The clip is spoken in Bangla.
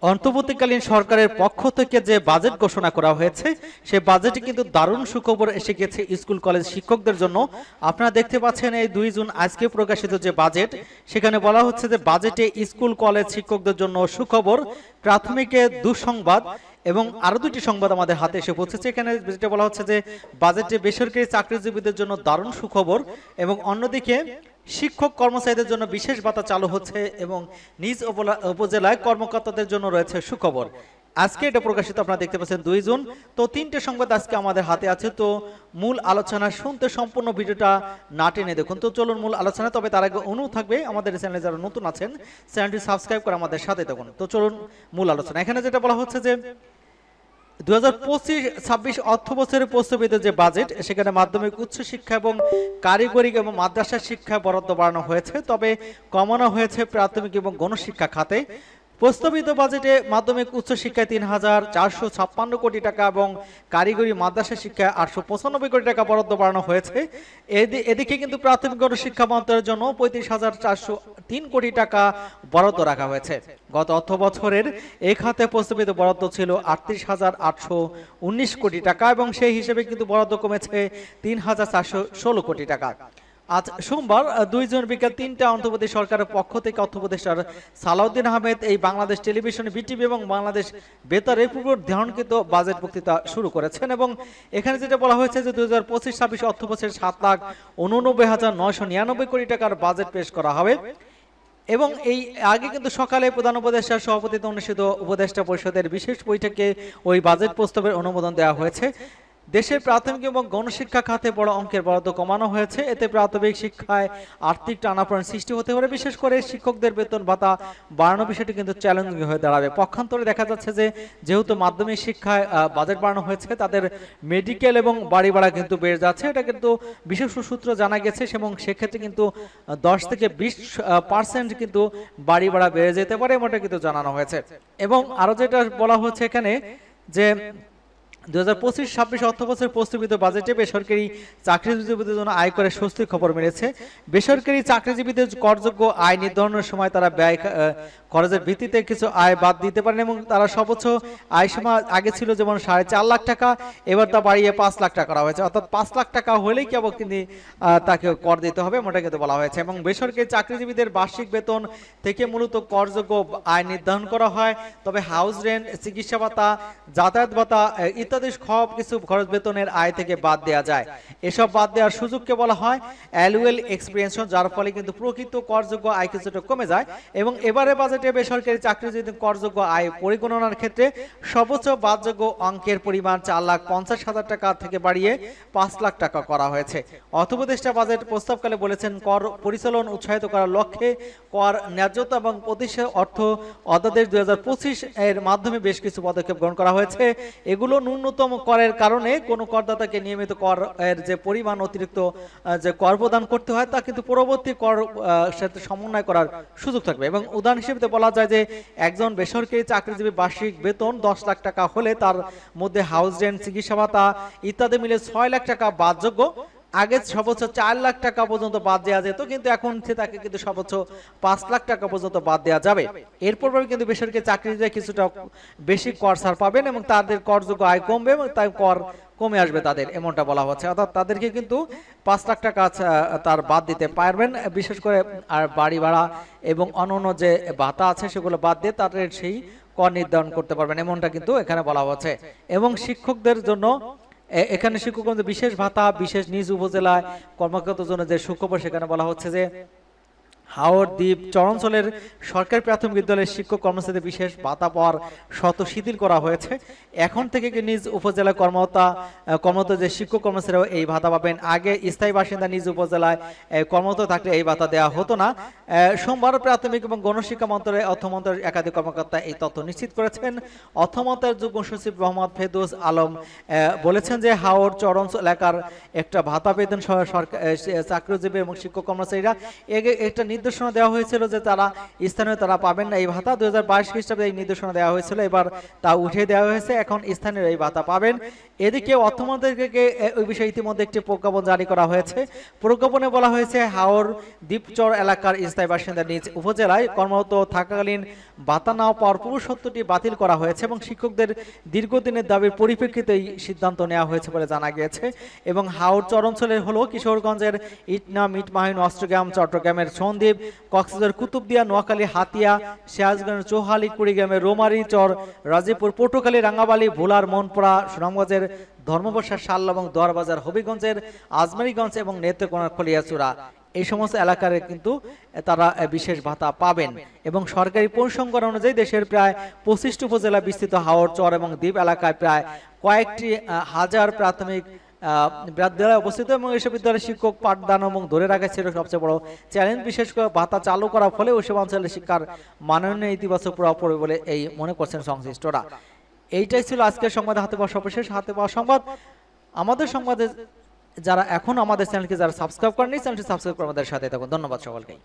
অন্তর্বর্তীকালীন সরকারের পক্ষ থেকে যে বাজেট ঘোষণা করা হয়েছে সেই বাজেটে কিন্তু দারুণ সুখবর এসে গেছে স্কুল কলেজ শিক্ষকদের জন্য। আপনারা দেখতে পাচ্ছেন এই 2 জুন আজকে প্রকাশিত যে বাজেট, সেখানে বলা হচ্ছে যে বাজেটে স্কুল কলেজ শিক্ষকদের জন্য সুখবর, প্রাথমিকে দুঃসংবাদ এবং আরো দুটি সংবাদ আমাদের হাতে এসে পৌঁছেছে। এখানে যেটা বলা হচ্ছে যে বাজেটে বেসরকারি চাকরিজীবীদের জন্য দারুণ সুখবর এবং অন্যদিকে শিক্ষক কর্মচারীদের জন্য বিশেষ ভাতা চালু হচ্ছে এবং নিজ উপজেলায় কর্মকর্তাদের জন্য রয়েছে সুখবর। আজকে এটা প্রকাশিত, আপনারা দেখতে পাচ্ছেন 2 জুন। তো 3টে সংবাদ আজকে আমাদের হাতে আছে। তো মূল আলোচনা শুনতে সম্পূর্ণ ভিডিওটা না টেনে দেখুন। তো চলুন মূল আলোচনা, তবে তার আগে অনুরোধ থাকবে আমাদের চ্যানেলে যারা নতুন আছেন চ্যানেলটি সাবস্ক্রাইব করে আমাদের সাথে থাকুন। তো চলুন মূল আলোচনা। এখানে যেটা বলা হচ্ছে যে 2025-26 অর্থ বছরের প্রস্তাবিত যে বাজেট, সেখানে মাধ্যমিক উচ্চ শিক্ষা এবং কারিগরি এবং মাদ্রাসা শিক্ষা বরাদ্দ বাড়ানো হয়েছে, তবে কমানো হয়েছে প্রাথমিক এবং গণশিক্ষা খাতে। প্রস্তাবিত বাজেটে মাধ্যমিক উচ্চ শিক্ষায় 3,456 কোটি টাকা এবং কারিগরি মাদ্রাসা শিক্ষায় 895 কোটি টাকা বরাদ্দ বাড়ানো হয়েছে। এদিকে কিন্তু প্রাথমিক গণশিক্ষা মন্ত্রণালয়ের জন্য 35,403 কোটি টাকা বরাদ্দ রাখা হয়েছে। গত অর্থ বছরের এই খাতে প্রস্তাবিত বরাদ্দ ছিল 38,819 কোটি টাকা এবং সেই হিসেবে কিন্তু বরাদ্দ কমেছে 3,416 কোটি টাকা। আজ সোমবার 2 জুন বিকেল 3টা অন্তর্বর্তী সরকারের পক্ষ থেকে অর্থ উপদেষ্টা সালাউদ্দিন আহমেদ এই বাংলাদেশ টেলিভিশন, বিটিভি এবং বাংলাদেশ বেতারে পূর্ব ধারণকৃত বাজেট বক্তৃতা শুরু করেছেন এবং এখানে যেটা বলা হয়েছে যে 2025-26 অর্থ বছরে 7,89,999 কোটি টাকার বাজেট পেশ করা হবে। এবং এই আগে কিন্তু সকালে প্রধান উপদেষ্টার সভাপতিত্বে অনুষ্ঠিত উপদেষ্টা পরিষদের বিশেষ বৈঠকে ওই বাজেট প্রস্তাবের অনুমোদন দেওয়া হয়েছে। দেশের প্রাথমিক এবং গণশিক্ষা খাতে বড় অঙ্কের বরাদ্দ কমানো হয়েছে। এতে প্রাথমিক শিক্ষায় আর্থিক টানাপোড়েন সৃষ্টি হতে পারে, বিশেষ করে শিক্ষকদের বেতন ভাতা বাড়ানোর বিষয়টি কিন্তু চ্যালেঞ্জিং হয়ে দাঁড়াবে। পক্ষান্তরে দেখা যাচ্ছে যে যেহেতু মাধ্যমিক শিক্ষায় বাজেট বাড়ানো হয়েছে, তাদের মেডিকেল এবং বাড়ি ভাড়া কিন্তু বেড়ে যাচ্ছে। এটা কিন্তু বিশেষ সূত্র জানা গেছে এবং সেক্ষেত্রে কিন্তু 10 থেকে 20% কিন্তু বাড়ি ভাড়া বেড়ে যেতে পারে, এমনটা কিন্তু জানানো হয়েছে। এবং আরো যেটা বলা হচ্ছে এখানে যে 2025-26 অর্থ বছরের প্রস্তাবিত বাজেটে বেসরকারি চাকরিজীবীদের জন্য আয় করে স্বস্তির খবর মিলেছে। বেসরকারি চাকরিজীবীদের করযোগ্য আয় নির্ধারণের সময় তারা ব্যয় খরচের ভিত্তিতে কিছু আয় বাদ দিতে পারেন এবং তারা সর্বোচ্চ আয় সীমা আগে ছিল যেমন 4.5 লাখ টাকা, এবার তা বাড়িয়ে 5 লাখ টাকা করা হয়েছে। অর্থাৎ 5 লাখ টাকা হলেই কেবল কিন্তু তাকে কর দিতে হবে, এমনটা কিন্তু বলা হয়েছে। এবং বেসরকারি চাকরিজীবীদের বার্ষিক বেতন থেকে মূলত করযোগ্য আয় নির্ধারণ করা হয়, তবে হাউস রেন্ট, চিকিৎসা ভাতা, যাতায়াত ভাতা ইত্যাদি সব কিছু খরচ বেতনের আয় থেকে বাদ দেওয়া যায়। এসব বাদ দেওয়ার সুযোগকে বলা হয় অ্যানুয়াল এক্সপেনশন, যার ফলে কিন্তু প্রকৃত করযোগ্য আয় কিছুটা কমে যায়। এবং এবারে বাজেটে বেসরকারি চাকরিজীবীদের করযোগ্য আয় পরিগণনার ক্ষেত্রে সর্বোচ্চ বাদযোগ্য অঙ্কের পরিমাণ 4,50,000 টাকা থেকে বাড়িয়ে 5 লাখ টাকা করা হয়েছে। অর্থ উপদেষ্টা বাজেট প্রস্তাবকালে বলেছেন, কর পরিচালন উৎসাহিত করার লক্ষ্যে কর ন্যায্যতা এবং প্রতিষ্ঠা অর্থ অধ্যাদেশ 2025 এর মাধ্যমে বেশ কিছু পদক্ষেপ গ্রহণ করা হয়েছে। এগুলো ন্যূনতম করের কারণে কোনো করদাতাকে নিয়মিত কর এর যে পরিমাণ অতিরিক্ত যে কর প্রদান করতে হয় তা কিন্তু পরবর্তী কর সাথে সমন্বয় করার সুযোগ থাকবে। এবং উদাহরণ হিসেবে বলা যায় যে একজন বেসরকারি চাকরিজীবী বার্ষিক বেতন 10 লাখ টাকা হলে তার মধ্যে হাউস রেন্ট, চিকিৎসা ভাতা ইত্যাদি মিলে 6 লাখ টাকা বাদযোগ্য। আগে সর্বোচ্চ 4 লাখ টাকা পর্যন্ত বাদ দেওয়া যেত, কিন্তু এখন তাকে কিন্তু সর্বোচ্চ 5 লাখ টাকা পর্যন্ত বাদ দেওয়া যাবে। এরপর কিন্তু বেসরকারি চাকরিজীবীরা কিছুটা বেশি কর ছাড় পাবেন এবং তাদের করযোগ্য আয় কমবে এবং তাই কর কমে আসবে তাদের, এমনটা বলা হচ্ছে। অর্থাৎ তাদেরকে কিন্তু 5 লাখ টাকা তার বাদ দিতে পারবেন, বিশেষ করে আর বাড়ি ভাড়া এবং অন্যান্য যে ভাতা আছে সেগুলো বাদ দিয়ে তাদের সেই কর নির্ধারণ করতে পারবেন, এমনটা কিন্তু এখানে বলা হচ্ছে। এবং শিক্ষকদের জন্য এখানে শিক্ষকদের বিশেষ ভাতা, বিশেষ নিজ উপজেলায় কর্মকর্তার জন্য যে সুখবর, সেখানে বলা হচ্ছে যে হাওড় দ্বীপ চরাঞ্চলের সরকারি প্রাথমিক বিদ্যালয়ের শিক্ষক কর্মচারীদের বিশেষ ভাতা পাওয়ার শর্ত শিথিল করা হয়েছে। এখন থেকে নিজ উপজেলায় কর্মরত যে শিক্ষক কর্মচারীরাও এই ভাতা পাবেন। আগে স্থায়ী বাসিন্দা নিজ উপজেলায় কর্মরত থাকলে এই ভাতা দেওয়া হতো না। সোমবার প্রাথমিক এবং গণশিক্ষা মন্ত্রণালয়ের অর্থ মন্ত্রণালয়ের একাধিক কর্মকর্তা এই তথ্য নিশ্চিত করেছেন। অর্থ মন্ত্রণালয়ের যুগ্ম সচিব মোহাম্মদ ফেরদৌস আলম বলেছেন যে হাওড় চরাঞ্চল এলাকার একটা ভাতা বেতন চাকরিজীবী এবং শিক্ষক কর্মচারীরা এটা নির্দেশনা দেওয়া হয়েছিল যে তারা স্থানীয় তারা পাবেন না এই ভাতা। 2022 খ্রিস্টাব্দে এই নির্দেশনা দেওয়া হয়েছিল, এবার তা উঠে দেওয়া হয়েছে, এখন স্থানীয় এই ভাতা পাবেন। এদিকে অর্থমন্ত্রীকে ওই বিষয়ে ইতিমধ্যে একটি প্রজ্ঞাপন জারি করা হয়েছে। প্রজ্ঞাপনে বলা হয়েছে হাওর দ্বীপচর এলাকার স্থায়ী বাসিন্দা নিজ উপজেলায় কর্মরত থাকাকালীন ভাতা না পাওয়ার পুরো সত্যটি বাতিল করা হয়েছে এবং শিক্ষকদের দীর্ঘদিনের দাবির পরিপ্রেক্ষিতে এই সিদ্ধান্ত নেওয়া হয়েছে বলে জানা গিয়েছে। এবং হাওর চর অঞ্চলের হলো কিশোরগঞ্জের ইটনা, মিটমাহিন, অস্ট্রগ্রাম, চট্টগ্রামের সন্দ্বীপ, কক্সবাজার কুতুবদিয়া, নোয়াখালী হাতিয়া, সিরাজগঞ্জের চৌহালি, কুড়িগ্রামের রোমারি চর, রাজীপুর, পটুয়াখালী, রাঙ্গাবালী, ভোলার মনপুরা, সুনামগঞ্জের ধর্মবর্ষা, শাল্লা এবং দোয়ারবাজার, হবিগঞ্জের আজমারীগঞ্জ এবং নেত্রকোনার খলিয়াচূড়া, এই সমস্ত এলাকার কিন্তু তারা বিশেষ ভাতা পাবেন। এবং সরকারি পরিসংখ্যান অনুযায়ী দেশের প্রায় 25টি উপজেলা বিস্তৃত হাওর চর এবং দ্বীপ এলাকায় প্রায় কয়েকটি হাজার প্রাথমিক বিদ্যালয় অবস্থিত এবং এসব বিদ্যালয়ের শিক্ষক পাঠদান এবং ধরে রাখা ছিল সবচেয়ে বড় চ্যালেঞ্জ। বিশেষ করে ভাতা চালু করার ফলে ওইসব অঞ্চলের শিক্ষার মানোন্নয়নে ইতিবাচক প্রভাব পড়বে বলে এই মনে করছেন সংশ্লিষ্টরা। এইটাই ছিল আজকের সংবাদ, হাতে পাওয়া সর্বশেষ হাতে পাওয়া সংবাদ। আমাদের সংবাদে যারা এখন আমাদের চ্যানেলকে যারা সাবস্ক্রাইব করেননি, চ্যানেলটি সাবস্ক্রাইব করে আমাদের সাথে থাকুন। ধন্যবাদ সকলকে।